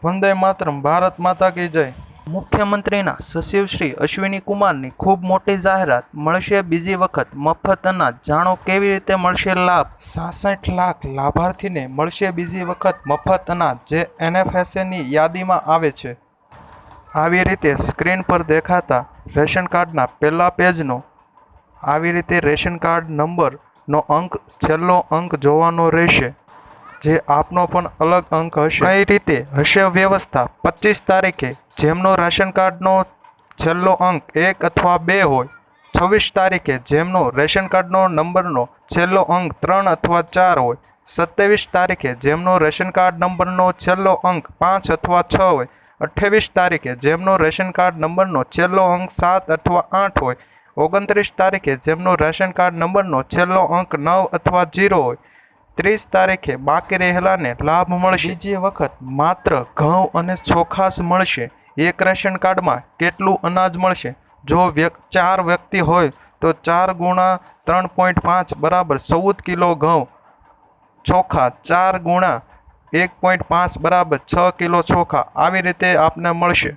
વંદે માતરમ, ભારત માતા કી જય। મુખ્યમંત્રીના સચિવ શ્રી અશ્વિની કુમારની ખૂબ મોટી જાહેરાત, મળશે બીજી વખત મફત અનાજ, જાણો કેવી રીતે મળશે લાભ। 66 લાખ લાભાર્થીને મળશે બીજી વખત મફત અનાજ, જે NFSAની યાદીમાં આવે છે। આવી રીતે સ્ક્રીન પર દેખાતા રેશન કાર્ડના પહેલા પેજનો આવી રીતે રેશન કાર્ડ નંબરનો અંક છેલ્લો અંક જોવાનો રહેશે, જે આપનો પણ અલગ અંક હશે। કઈ રીતે હશે વ્યવસ્થા? 25 તારીખે જેમનો રેશન કાર્ડનો છેલ્લો અંક 1 અથવા 2 હોય, 26 તારીખે જેમનો રેશન કાર્ડનો નંબરનો છેલ્લો અંક 3 અથવા 4 હોય, 27 તારીખે જેમનો રેશન કાર્ડ નંબરનો છેલ્લો અંક 5 અથવા 6 હોય, 28 તારીખે જેમનો રેશન કાર્ડ નંબરનો છેલ્લો અંક 7 અથવા 8 હોય, 29 તારીખે જેમનો રેશન કાર્ડ નંબરનો છેલ્લો અંક 9 અથવા 0 હોય, 30 તારીખે બાકી રહેલાને લાભ મળશે। બીજી વખત માત્ર ઘઉં અને ચોખા જ મળશે। એક રેશન કાર્ડમાં કેટલું અનાજ મળશે? જો 4 વ્યક્તિ હોય તો 4 ગુણા 3.5 બરાબર 14 કિલો ઘઉં, ચોખા 4 ગુણા 1.5 બરાબર 6 કિલો ચોખા, આવી રીતે આપને મળશે।